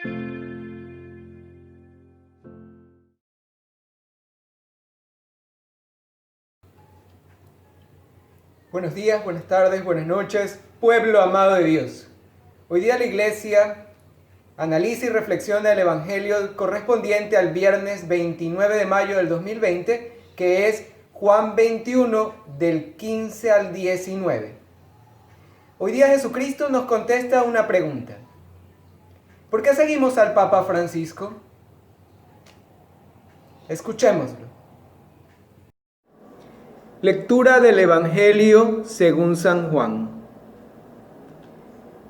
Buenos días, buenas tardes, buenas noches, pueblo amado de Dios. Hoy día la iglesia analiza y reflexiona el evangelio correspondiente al viernes 29 de mayo del 2020, que es Juan 21 del 15 al 19. Hoy día Jesucristo nos contesta una pregunta. ¿Por qué seguimos al Papa Francisco? Escuchémoslo. Lectura del Evangelio según San Juan.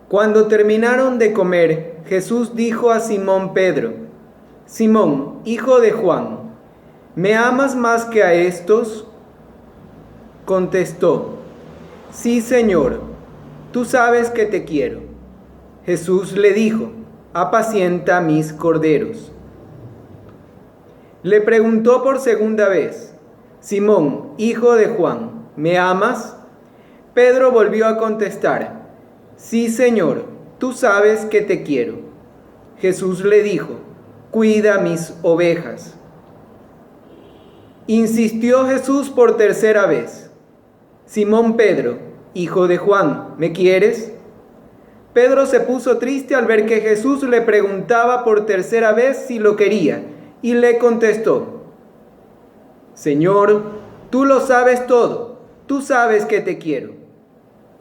Cuando terminaron de comer, Jesús dijo a Simón Pedro: Simón, hijo de Juan, ¿me amas más que a estos? Contestó: Sí, Señor, tú sabes que te quiero. Jesús le dijo: Apacienta mis corderos. Le preguntó por segunda vez: Simón, hijo de Juan, ¿me amas? Pedro volvió a contestar: Sí, Señor, tú sabes que te quiero. Jesús le dijo: Cuida mis ovejas. Insistió Jesús por tercera vez: Simón Pedro, hijo de Juan, ¿me quieres? Pedro se puso triste al ver que Jesús le preguntaba por tercera vez si lo quería, y le contestó: Señor, tú lo sabes todo, tú sabes que te quiero.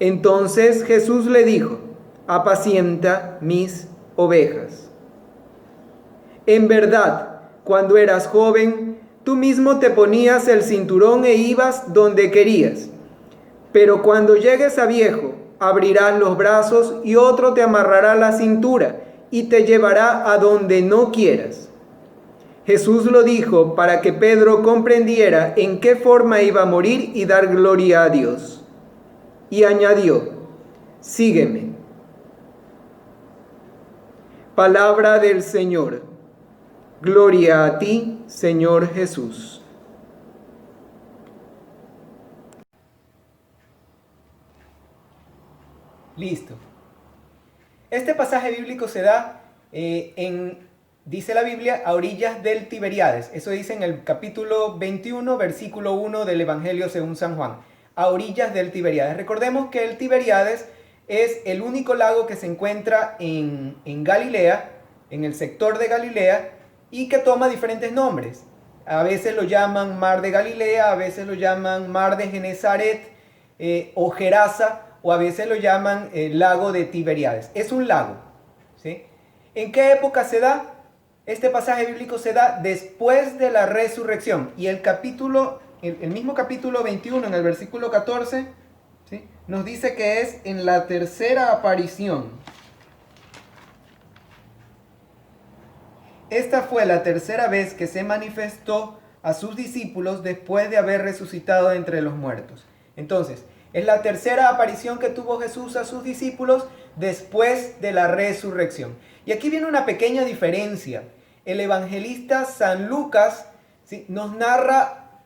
Entonces Jesús le dijo: Apacienta mis ovejas. En verdad, cuando eras joven, tú mismo te ponías el cinturón e ibas donde querías. Pero cuando llegues a viejo, abrirás los brazos y otro te amarrará la cintura y te llevará a donde no quieras. Jesús lo dijo para que Pedro comprendiera en qué forma iba a morir y dar gloria a Dios. Y añadió: Sígueme. Palabra del Señor. Gloria a ti, Señor Jesús. Listo. Este pasaje bíblico se da dice la Biblia, a orillas del Tiberíades. Eso dice en el capítulo 21, versículo 1 del Evangelio según San Juan. A orillas del Tiberíades. Recordemos que el Tiberíades es el único lago que se encuentra en Galilea, en el sector de Galilea, y que toma diferentes nombres. A veces lo llaman Mar de Galilea, a veces lo llaman Mar de Genezaret o Gerasa, o a veces lo llaman Lago de Tiberíades. Es un lago, ¿sí? ¿En qué época se da? Este pasaje bíblico se da después de la resurrección. Y el mismo capítulo 21, en el versículo 14, ¿sí?, nos dice que es en la tercera aparición. Esta fue la tercera vez que se manifestó a sus discípulos después de haber resucitado de entre los muertos. Entonces, es la tercera aparición que tuvo Jesús a sus discípulos después de la resurrección. Y aquí viene una pequeña diferencia. El evangelista San Lucas, ¿sí?, nos narra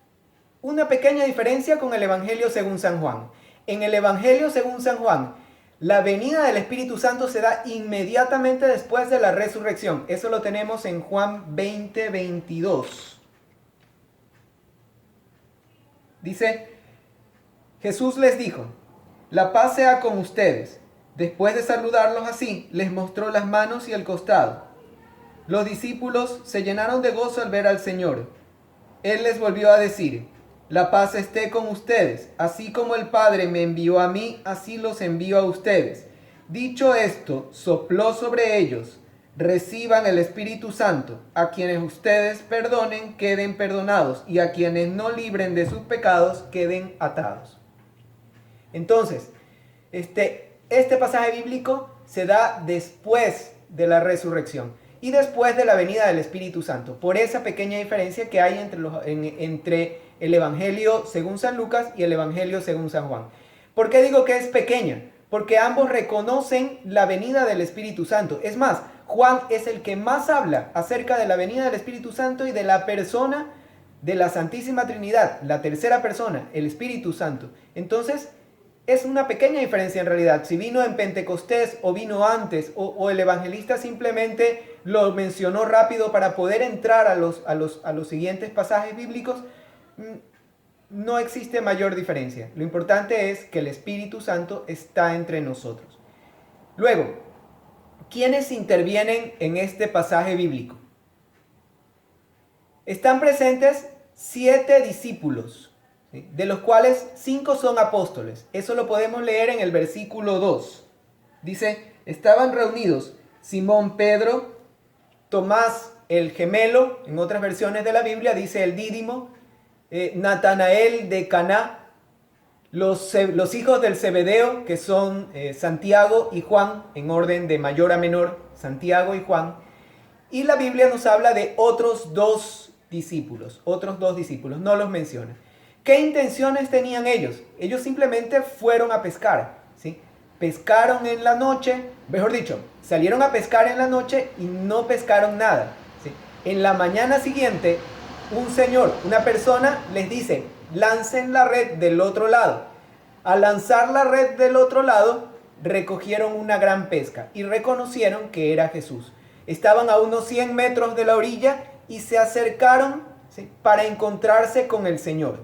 una pequeña diferencia con el Evangelio según San Juan. En el Evangelio según San Juan, la venida del Espíritu Santo se da inmediatamente después de la resurrección. Eso lo tenemos en Juan 20, 22. Dice: Jesús les dijo: La paz sea con ustedes. Después de saludarlos así, les mostró las manos y el costado. Los discípulos se llenaron de gozo al ver al Señor. Él les volvió a decir: La paz esté con ustedes. Así como el Padre me envió a mí, así los envío a ustedes. Dicho esto, sopló sobre ellos. Reciban el Espíritu Santo. A quienes ustedes perdonen, queden perdonados. Y a quienes no libren de sus pecados, queden atados. Entonces, este pasaje bíblico se da después de la resurrección y después de la venida del Espíritu Santo, por esa pequeña diferencia que hay entre el Evangelio según San Lucas y el Evangelio según San Juan. ¿Por qué digo que es pequeña? Porque ambos reconocen la venida del Espíritu Santo. Es más, Juan es el que más habla acerca de la venida del Espíritu Santo y de la persona de la Santísima Trinidad, la tercera persona, el Espíritu Santo. Entonces, es una pequeña diferencia en realidad. Si vino en Pentecostés o vino antes, o el evangelista simplemente lo mencionó rápido para poder entrar a los siguientes pasajes bíblicos, no existe mayor diferencia. Lo importante es que el Espíritu Santo está entre nosotros. Luego, ¿quiénes intervienen en este pasaje bíblico? Están presentes 7 discípulos, ¿sí?, de los cuales 5 son apóstoles. Eso lo podemos leer en el versículo 2. Dice, estaban reunidos Simón Pedro, Tomás el gemelo, en otras versiones de la Biblia dice el dídimo, Natanael de Caná, los hijos del Zebedeo, que son Santiago y Juan, en orden de mayor a menor, Santiago y Juan. Y la Biblia nos habla de otros dos discípulos, no los menciona. ¿Qué intenciones tenían ellos? Ellos simplemente fueron a pescar, ¿sí? Pescaron en la noche, mejor dicho, salieron a pescar en la noche y no pescaron nada, ¿sí? En la mañana siguiente, una persona les dice, lancen la red del otro lado. Al lanzar la red del otro lado, recogieron una gran pesca y reconocieron que era Jesús. Estaban a unos 100 metros de la orilla y se acercaron, ¿sí?, para encontrarse con el Señor.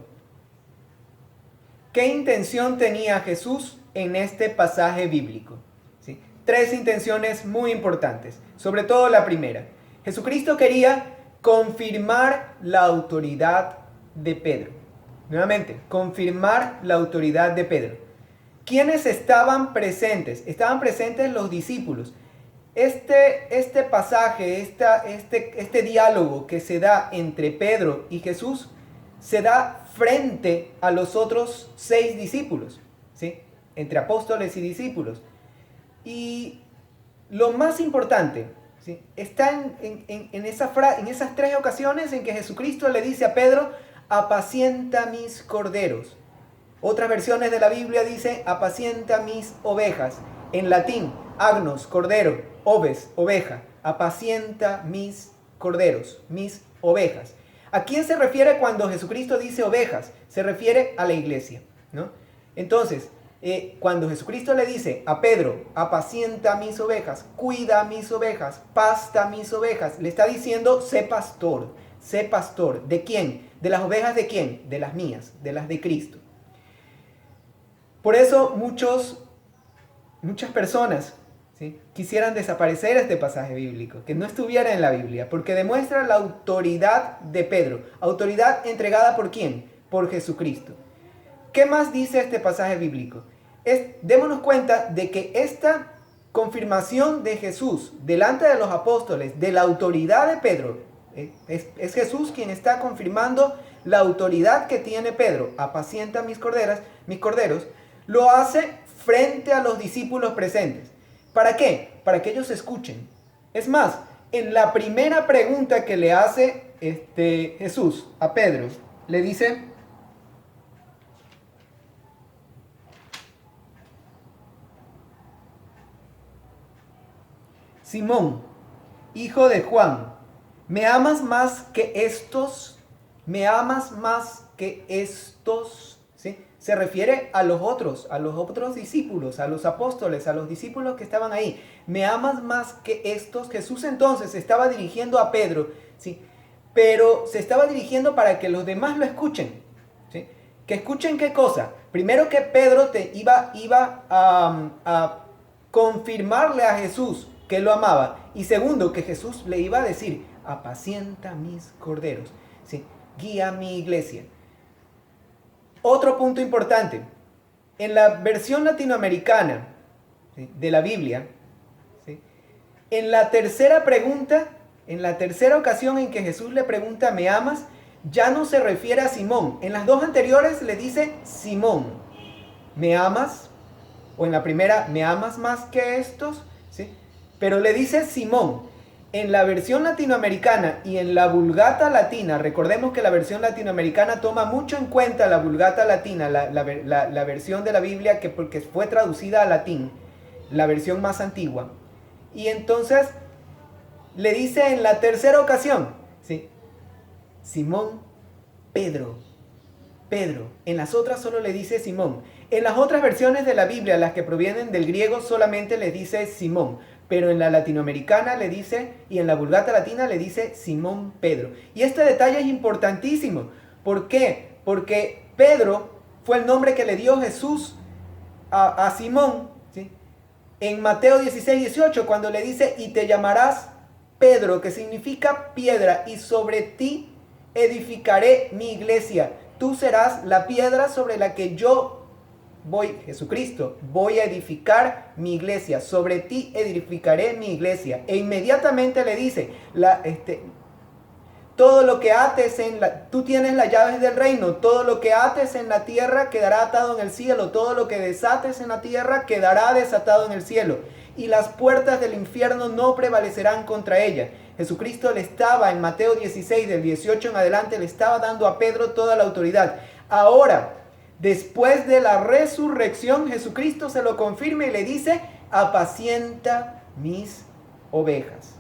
¿Qué intención tenía Jesús en este pasaje bíblico? ¿Sí? 3 intenciones muy importantes, sobre todo la primera. Jesucristo quería confirmar la autoridad de Pedro. Nuevamente, confirmar la autoridad de Pedro. ¿Quiénes estaban presentes? Estaban presentes los discípulos. Este pasaje, este diálogo que se da entre Pedro y Jesús, se da frente a los otros 6 discípulos, ¿sí?, entre apóstoles y discípulos. Y lo más importante, ¿sí?, está en esas 3 ocasiones en que Jesucristo le dice a Pedro, apacienta mis corderos. Otras versiones de la Biblia dice, apacienta mis ovejas. En latín, agnos, cordero, oves, oveja. Apacienta mis corderos, mis ovejas. ¿A quién se refiere cuando Jesucristo dice ovejas? Se refiere a la iglesia, ¿no? Entonces, cuando Jesucristo le dice a Pedro, apacienta mis ovejas, cuida mis ovejas, pasta mis ovejas, le está diciendo, sé pastor. Sé pastor. ¿De quién? ¿De las ovejas de quién? De las mías, de las de Cristo. Por eso muchas personas, ¿sí?, quisieran desaparecer este pasaje bíblico, que no estuviera en la Biblia, porque demuestra la autoridad de Pedro. ¿Autoridad entregada por quién? Por Jesucristo. ¿Qué más dice este pasaje bíblico? Démonos cuenta de que esta confirmación de Jesús delante de los apóstoles, de la autoridad de Pedro, es Jesús quien está confirmando la autoridad que tiene Pedro, apacienta mis corderos, lo hace frente a los discípulos presentes. ¿Para qué? Para que ellos escuchen. Es más, en la primera pregunta que le hace Jesús a Pedro, le dice, Simón, hijo de Juan, ¿me amas más que estos? ¿Me amas más que estos? ¿Sí? Se refiere a los otros discípulos, a los apóstoles, a los discípulos que estaban ahí. ¿Me amas más que estos? Jesús entonces se estaba dirigiendo a Pedro, ¿sí?, pero se estaba dirigiendo para que los demás lo escuchen, ¿sí? ¿Que escuchen qué cosa? Primero, que Pedro iba a confirmarle a Jesús que lo amaba. Y segundo, que Jesús le iba a decir, apacienta mis corderos, ¿sí?, guía mi iglesia. Otro punto importante, en la versión latinoamericana, ¿sí?, de la Biblia, ¿sí?, en la tercera pregunta, en la tercera ocasión en que Jesús le pregunta, ¿me amas?, ya no se refiere a Simón. En las 2 anteriores le dice, Simón, ¿me amas? O en la primera, ¿me amas más que estos? ¿Sí? Pero le dice Simón. En la versión latinoamericana y en la Vulgata latina, recordemos que la versión latinoamericana toma mucho en cuenta la Vulgata latina, la versión de la Biblia porque fue traducida al latín, la versión más antigua. Y entonces le dice en la tercera ocasión, ¿sí?, Simón, Pedro. En las otras solo le dice Simón. En las otras versiones de la Biblia, las que provienen del griego, solamente le dice Simón, pero en la latinoamericana le dice, y en la Vulgata latina le dice Simón Pedro. Y este detalle es importantísimo. ¿Por qué? Porque Pedro fue el nombre que le dio Jesús a Simón, ¿sí? En Mateo 16:18, cuando le dice, y te llamarás Pedro, que significa piedra, y sobre ti edificaré mi iglesia. Tú serás la piedra sobre la que yo Jesucristo, voy a edificar mi iglesia. Sobre ti edificaré mi iglesia. E inmediatamente le dice, todo lo que ates tú tienes las llaves del reino, todo lo que ates en la tierra quedará atado en el cielo, todo lo que desates en la tierra quedará desatado en el cielo, y las puertas del infierno no prevalecerán contra ella. Jesucristo le estaba, en Mateo 16, del 18 en adelante, le estaba dando a Pedro toda la autoridad. Ahora, después de la resurrección, Jesucristo se lo confirma y le dice, apacienta mis ovejas.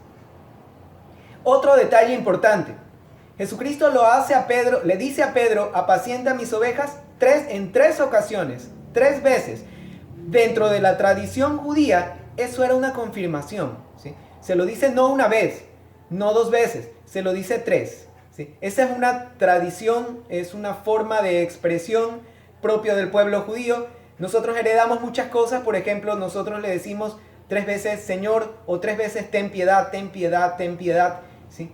Otro detalle importante. Jesucristo le dice a Pedro, apacienta mis ovejas en 3 ocasiones, 3 veces. Dentro de la tradición judía, eso era una confirmación, ¿sí? Se lo dice no una vez, no 2 veces, se lo dice 3, ¿sí? Esa es una tradición, es una forma de expresión propio del pueblo judío. Nosotros heredamos muchas cosas, por ejemplo, nosotros le decimos 3 veces Señor, o 3 veces ten piedad, ten piedad, ten piedad, ¿sí?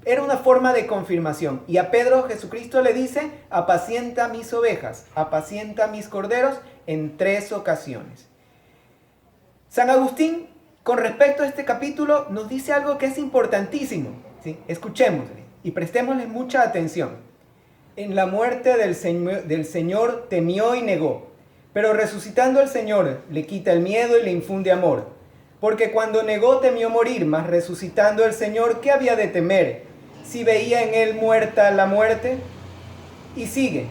Era una forma de confirmación. Y a Pedro Jesucristo le dice, apacienta mis ovejas, apacienta mis corderos, en 3 ocasiones. San Agustín, con respecto a este capítulo, nos dice algo que es importantísimo, ¿sí? Escuchémosle y prestémosle mucha atención. En la muerte del Señor temió y negó, pero resucitando el Señor le quita el miedo y le infunde amor. Porque cuando negó temió morir, mas resucitando el Señor, ¿qué había de temer? Si veía en él muerta la muerte. Y sigue.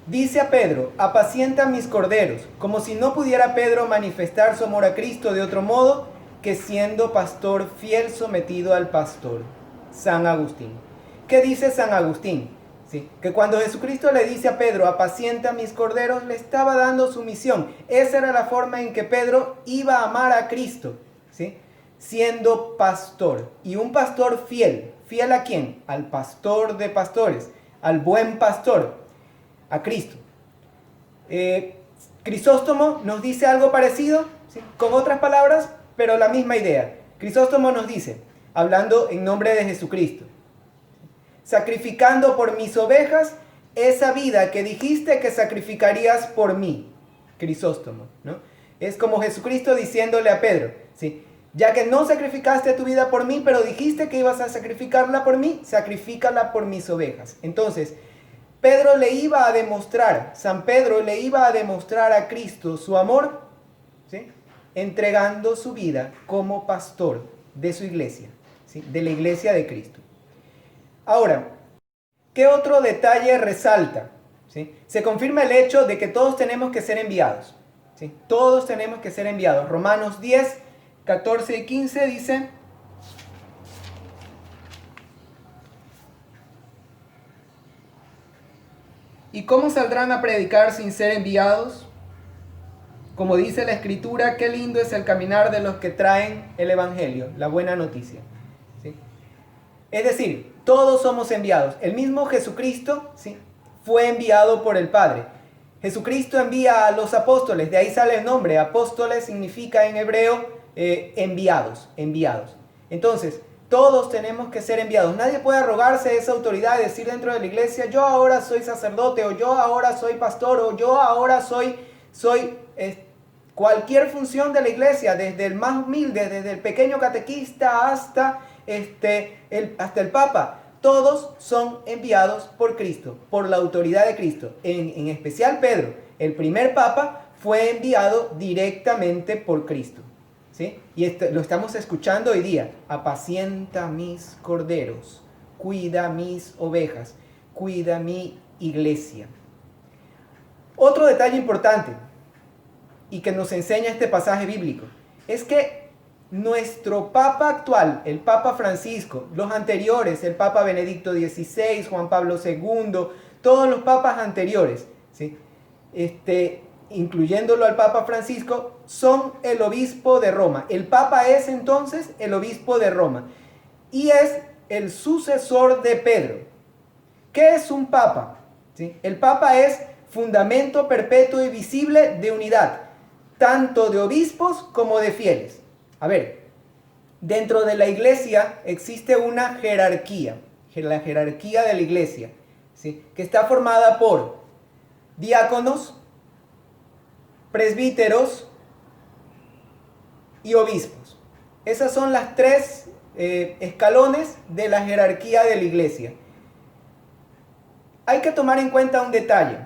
Dice a Pedro, apacienta mis corderos, como si no pudiera Pedro manifestar su amor a Cristo de otro modo que siendo pastor fiel sometido al pastor. San Agustín. ¿Qué dice San Agustín? ¿Sí? Que cuando Jesucristo le dice a Pedro, apacienta mis corderos, le estaba dando su misión. Esa era la forma en que Pedro iba a amar a Cristo, ¿sí? Siendo pastor. Y un pastor fiel. ¿Fiel a quién? Al pastor de pastores, al buen pastor, a Cristo. Crisóstomo nos dice algo parecido, ¿sí? Con otras palabras, pero la misma idea. Crisóstomo nos dice, hablando en nombre de Jesucristo, sacrificando por mis ovejas esa vida que dijiste que sacrificarías por mí. Crisóstomo, ¿no? Es como Jesucristo diciéndole a Pedro, ¿sí? Ya que no sacrificaste tu vida por mí, pero dijiste que ibas a sacrificarla por mí, sacrifícala por mis ovejas. Entonces, San Pedro le iba a demostrar a Cristo su amor, ¿sí? Entregando su vida como pastor de su iglesia, ¿sí? De la iglesia de Cristo. Ahora, ¿qué otro detalle resalta? ¿Sí? Se confirma el hecho de que todos tenemos que ser enviados, ¿sí? Todos tenemos que ser enviados. Romanos 10, 14 y 15 dice, ¿y cómo saldrán a predicar sin ser enviados? Como dice la Escritura, qué lindo es el caminar de los que traen el Evangelio, la buena noticia, ¿sí? Es decir, todos somos enviados. El mismo Jesucristo, ¿sí? Fue enviado por el Padre. Jesucristo envía a los apóstoles, de ahí sale el nombre. Apóstoles significa en hebreo enviados. Entonces, todos tenemos que ser enviados. Nadie puede arrogarse esa autoridad y decir dentro de la iglesia, yo ahora soy sacerdote, o yo ahora soy pastor, o yo ahora soy cualquier función de la iglesia, desde el más humilde, desde el pequeño catequista hasta el Papa. Todos son enviados por Cristo, por la autoridad de Cristo. En especial Pedro, el primer Papa, fue enviado directamente por Cristo, ¿sí? Y lo estamos escuchando hoy día. Apacienta mis corderos, cuida mis ovejas, cuida mi iglesia. Otro detalle importante y que nos enseña este pasaje bíblico es que nuestro Papa actual, el Papa Francisco, los anteriores, el Papa Benedicto XVI, Juan Pablo II, todos los papas anteriores, ¿sí? Incluyéndolo al Papa Francisco, son el obispo de Roma. El Papa es entonces el obispo de Roma y es el sucesor de Pedro. ¿Qué es un Papa? ¿Sí? El Papa es fundamento perpetuo y visible de unidad, tanto de obispos como de fieles. A ver, dentro de la iglesia existe una jerarquía, la jerarquía de la iglesia, ¿sí? Que está formada por diáconos, presbíteros y obispos. Esas son las tres escalones de la jerarquía de la iglesia. Hay que tomar en cuenta un detalle,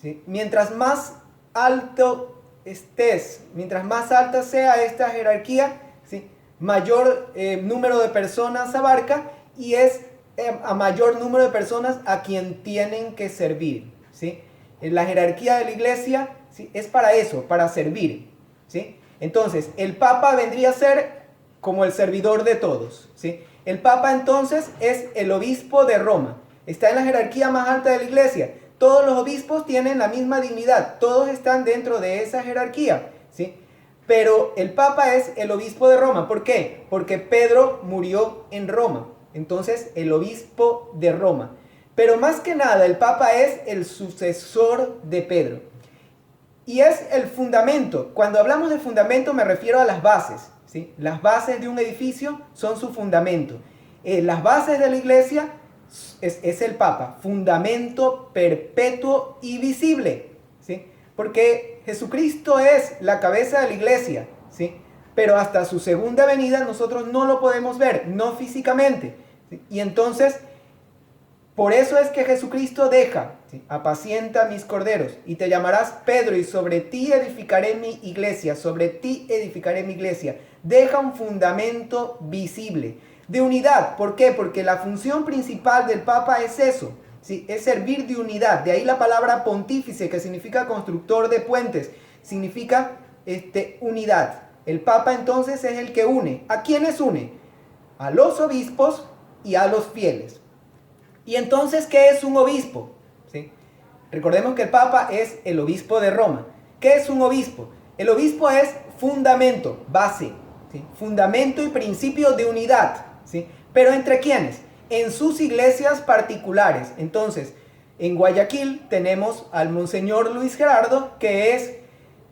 ¿sí? Mientras más alto estés, mientras más alta sea esta jerarquía, ¿sí? Mayor número de personas abarca y es a mayor número de personas a quien tienen que servir, ¿sí? La jerarquía de la iglesia, ¿sí? Es para eso, para servir, ¿sí? Entonces, el Papa vendría a ser como el servidor de todos, ¿sí? El Papa entonces es el obispo de Roma, está en la jerarquía más alta de la iglesia. Todos los obispos tienen la misma dignidad, todos están dentro de esa jerarquía, ¿sí? Pero el Papa es el obispo de Roma. ¿Por qué? Porque Pedro murió en Roma. Entonces, el obispo de Roma. Pero más que nada, el Papa es el sucesor de Pedro. Y es el fundamento. Cuando hablamos de fundamento me refiero a las bases, ¿sí? Las bases de un edificio son su fundamento. Las bases de la iglesia es el Papa. Fundamento perpetuo y visible, ¿sí? Porque Jesucristo es la cabeza de la iglesia, ¿sí? Pero hasta su segunda venida nosotros no lo podemos ver, no físicamente, ¿sí? Y entonces, por eso es que Jesucristo deja, ¿sí? Apacienta mis corderos, y te llamarás Pedro, y sobre ti edificaré mi iglesia, sobre ti edificaré mi iglesia. Deja un fundamento visible, de unidad. ¿Por qué? Porque la función principal del Papa es eso, ¿sí? Es servir de unidad. De ahí la palabra pontífice, que significa constructor de puentes, significa unidad. El Papa entonces es el que une. ¿A quiénes une? A los obispos y a los fieles. Y entonces, ¿qué es un obispo? ¿Sí? Recordemos que el Papa es el obispo de Roma. ¿Qué es un obispo? El obispo es fundamento, base, ¿sí? Fundamento y principio de unidad, ¿sí? ¿Pero entre quiénes? En sus iglesias particulares. Entonces, en Guayaquil tenemos al Monseñor Luis Gerardo, que es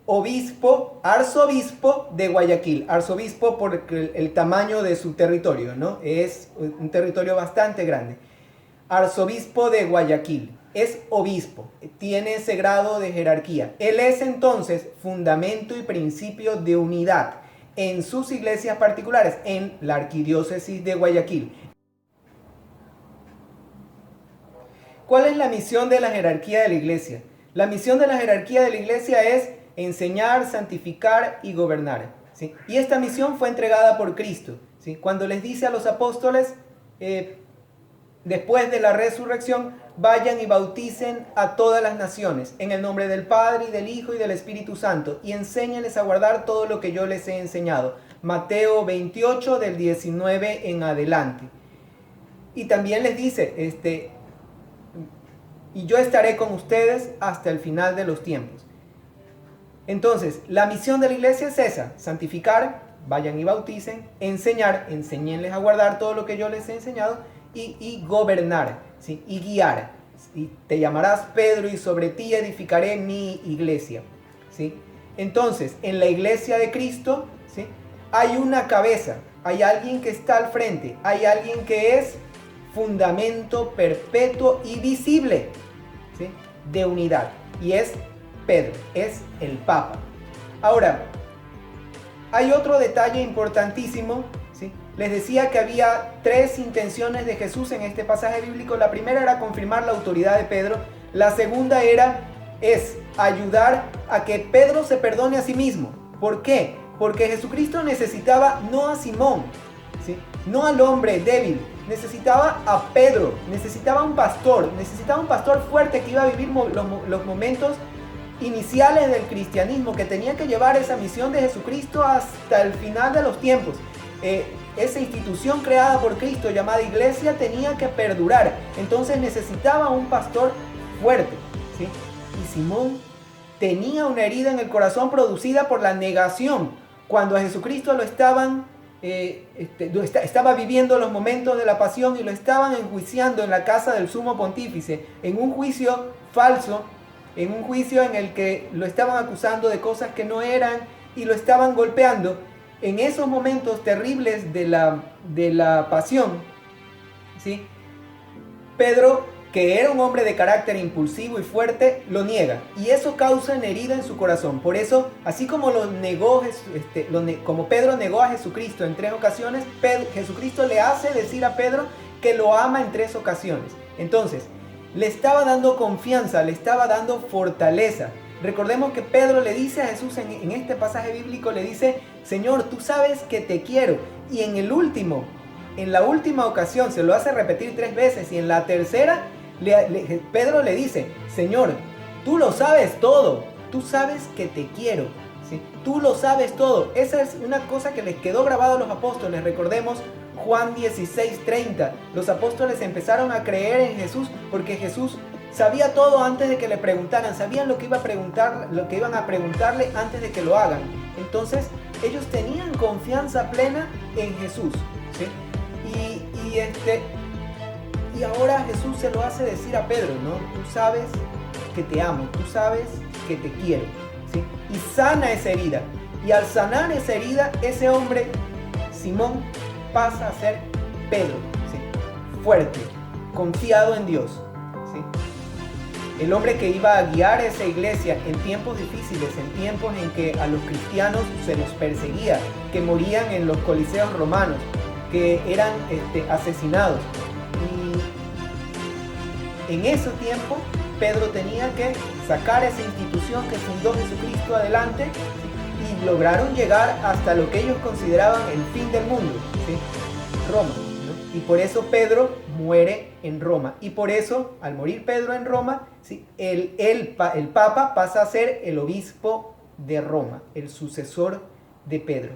obispo, arzobispo de Guayaquil. Arzobispo por el tamaño de su territorio, ¿no? Es un territorio bastante grande. Arzobispo de Guayaquil, es obispo, tiene ese grado de jerarquía. Él es entonces fundamento y principio de unidad en sus iglesias particulares, en la arquidiócesis de Guayaquil. ¿Cuál es la misión de la jerarquía de la iglesia? La misión de la jerarquía de la iglesia es enseñar, santificar y gobernar, ¿sí? Y esta misión fue entregada por Cristo, ¿sí? Cuando les dice a los apóstoles, después de la resurrección, vayan y bauticen a todas las naciones, en el nombre del Padre, y del Hijo, y del Espíritu Santo, y enséñenles a guardar todo lo que yo les he enseñado. Mateo 28, del 19 en adelante. Y también les dice, y yo estaré con ustedes hasta el final de los tiempos. Entonces, la misión de la iglesia es esa: santificar, vayan y bauticen, enseñar, enséñenles a guardar todo lo que yo les he enseñado, y gobernar, ¿sí? Y guiar. Y te llamarás Pedro, y sobre ti edificaré mi iglesia, ¿sí? Entonces, en la iglesia de Cristo, ¿sí? Hay una cabeza, hay alguien que está al frente, hay alguien que es fundamento perpetuo y visible, ¿sí? De unidad, y es Pedro, es el Papa. Ahora, hay otro detalle importantísimo, ¿sí? Les decía que había tres intenciones de Jesús en este pasaje bíblico. La primera era confirmar la autoridad de Pedro. La segunda es ayudar a que Pedro se perdone a sí mismo. ¿Por qué? Porque Jesucristo necesitaba no a Simón, ¿sí? No al hombre débil, necesitaba a Pedro, necesitaba un pastor fuerte que iba a vivir los momentos iniciales del cristianismo, que tenía que llevar esa misión de Jesucristo hasta el final de los tiempos. Esa institución creada por Cristo llamada iglesia tenía que perdurar. Entonces necesitaba un pastor fuerte, ¿sí? Y Simón tenía una herida en el corazón producida por la negación. Cuando a Jesucristo lo estaban, estaba viviendo los momentos de la pasión y lo estaban enjuiciando en la casa del sumo pontífice, en un juicio falso, en un juicio en el que lo estaban acusando de cosas que no eran y lo estaban golpeando. En esos momentos terribles de la pasión, ¿sí? Pedro, que era un hombre de carácter impulsivo y fuerte, lo niega. Y eso causa una herida en su corazón. Por eso, así como como Pedro negó a Jesucristo en 3 ocasiones, Jesucristo le hace decir a Pedro que lo ama en 3 ocasiones. Entonces, le estaba dando confianza, le estaba dando fortaleza. Recordemos que Pedro le dice a Jesús en este pasaje bíblico, le dice: Señor, tú sabes que te quiero. Y en la última ocasión se lo hace repetir 3 veces, y en la tercera Pedro le dice: Señor, tú lo sabes todo, tú sabes que te quiero, ¿sí? Tú lo sabes todo. Esa es una cosa que les quedó grabado a los apóstoles. Recordemos Juan 16:30. Los apóstoles empezaron a creer en Jesús porque Jesús sabía todo antes de que le preguntaran, sabían lo que iban a preguntarle antes de que lo hagan. Entonces ellos tenían confianza plena en Jesús, ¿sí? Y ahora Jesús se lo hace decir a Pedro, ¿no? Tú sabes que te amo, tú sabes que te quiero, ¿sí? Y sana esa herida. Y al sanar esa herida, ese hombre, Simón, pasa a ser Pedro, ¿sí? Fuerte, confiado en Dios, ¿sí? El hombre que iba a guiar esa iglesia en tiempos difíciles, en tiempos en que a los cristianos se los perseguía, que morían en los coliseos romanos, que eran asesinados. Y en ese tiempo Pedro tenía que sacar esa institución que fundó Jesucristo adelante, y lograron llegar hasta lo que ellos consideraban el fin del mundo, ¿sí? Roma, ¿no? Y por eso Pedro muere en Roma, y por eso al morir Pedro en Roma, ¿sí? el Papa pasa a ser el obispo de Roma, el sucesor de Pedro.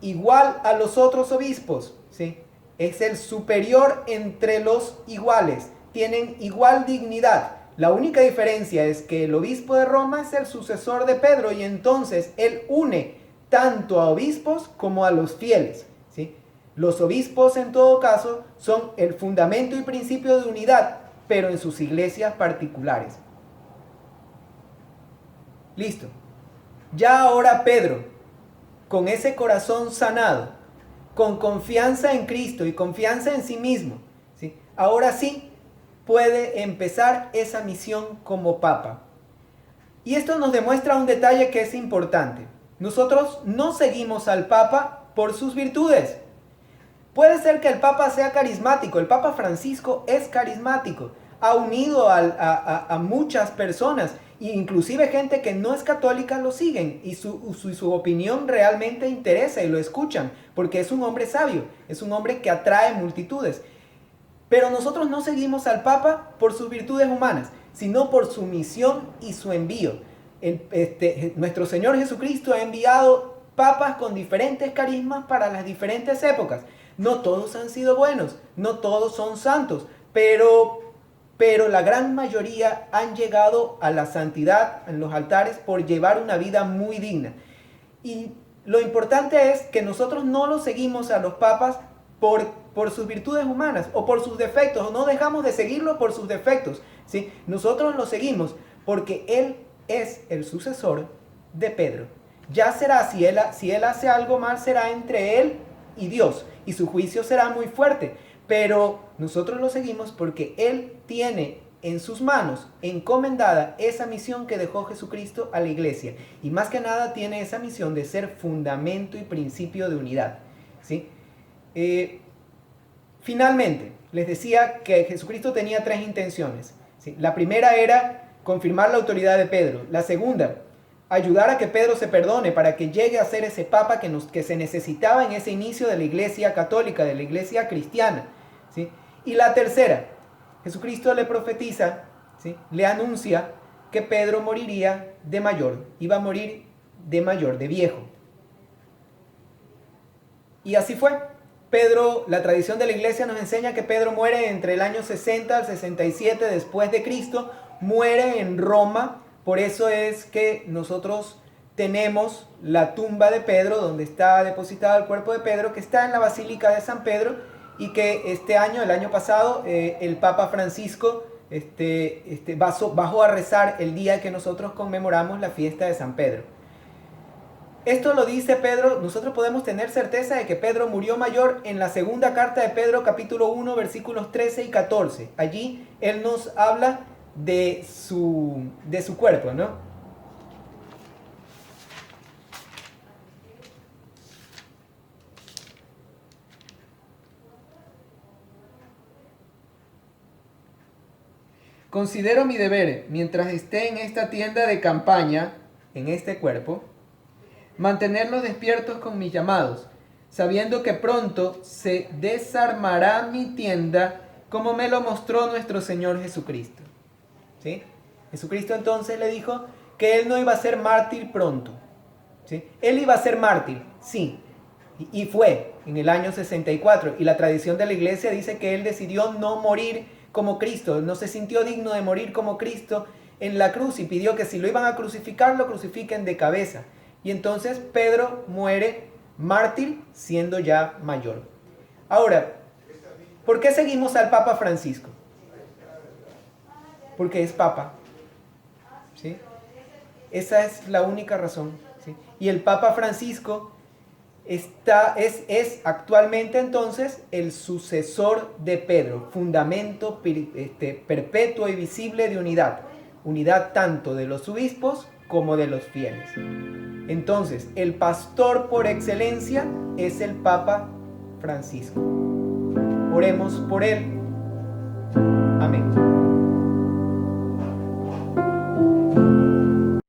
Igual a los otros obispos, ¿sí? Es el superior entre los iguales, tienen igual dignidad. La única diferencia es que el obispo de Roma es el sucesor de Pedro, y entonces él une tanto a obispos como a los fieles, ¿sí? Los obispos en todo caso son el fundamento y principio de unidad, pero en sus iglesias particulares. Listo. Ya ahora Pedro, con ese corazón sanado, con confianza en Cristo y confianza en sí mismo, ¿sí? Ahora sí puede empezar esa misión como papa. Y esto nos demuestra un detalle que es importante. Nosotros no seguimos al papa por sus virtudes. Puede ser que el papa sea carismático. El papa Francisco es carismático. Ha unido a muchas personas, inclusive gente que no es católica lo siguen, y su opinión realmente interesa y lo escuchan, porque es un hombre sabio, es un hombre que atrae multitudes. Pero nosotros no seguimos al Papa por sus virtudes humanas, sino por su misión y su envío. Nuestro Señor Jesucristo ha enviado papas con diferentes carismas para las diferentes épocas. No todos han sido buenos, no todos son santos, pero la gran mayoría han llegado a la santidad en los altares por llevar una vida muy digna. Y lo importante es que nosotros no los seguimos a los papas por sus virtudes humanas o por sus defectos, o no dejamos de seguirlo por sus defectos, ¿sí? Nosotros lo seguimos porque él es el sucesor de Pedro. Ya será, si él hace algo mal, será entre él y Dios, y su juicio será muy fuerte, pero nosotros lo seguimos porque él tiene en sus manos encomendada esa misión que dejó Jesucristo a la iglesia, y más que nada tiene esa misión de ser fundamento y principio de unidad, ¿sí? Finalmente, les decía que Jesucristo tenía 3 intenciones, ¿sí? La primera era confirmar la autoridad de Pedro. La segunda, ayudar a que Pedro se perdone para que llegue a ser ese papa que se necesitaba en ese inicio de la iglesia católica, de la iglesia cristiana, ¿sí? Y la tercera, Jesucristo le profetiza, ¿sí? Le anuncia que Pedro moriría de mayor, iba a morir de mayor, de viejo. Y así fue. Pedro, la tradición de la iglesia nos enseña que Pedro muere entre el año 60 al 67 después de Cristo, muere en Roma. Por eso es que nosotros tenemos la tumba de Pedro, donde está depositado el cuerpo de Pedro, que está en la Basílica de San Pedro, y que este año, el año pasado, el Papa Francisco bajó a rezar el día que nosotros conmemoramos la fiesta de San Pedro. Esto lo dice Pedro. Nosotros podemos tener certeza de que Pedro murió mayor en la segunda carta de Pedro, capítulo 1, versículos 13 y 14. Allí él nos habla de su cuerpo, ¿no? Considero mi deber, mientras esté en esta tienda de campaña, en este cuerpo, mantenerlos despiertos con mis llamados, sabiendo que pronto se desarmará mi tienda, como me lo mostró nuestro Señor Jesucristo. ¿Sí? Jesucristo entonces le dijo que él no iba a ser mártir pronto. ¿Sí? Él iba a ser mártir, sí, y fue en el año 64, y la tradición de la iglesia dice que él decidió no morir como Cristo, no se sintió digno de morir como Cristo en la cruz, y pidió que si lo iban a crucificar, lo crucifiquen de cabeza. Y entonces Pedro muere mártir siendo ya mayor. Ahora, ¿por qué seguimos al Papa Francisco? Porque es Papa. ¿Sí? Esa es la única razón. ¿Sí? Y el Papa Francisco es actualmente entonces el sucesor de Pedro, fundamento perpetuo y visible de unidad. Unidad tanto de los obispos como de los fieles. Entonces, el pastor por excelencia es el Papa Francisco. Oremos por él. Amén.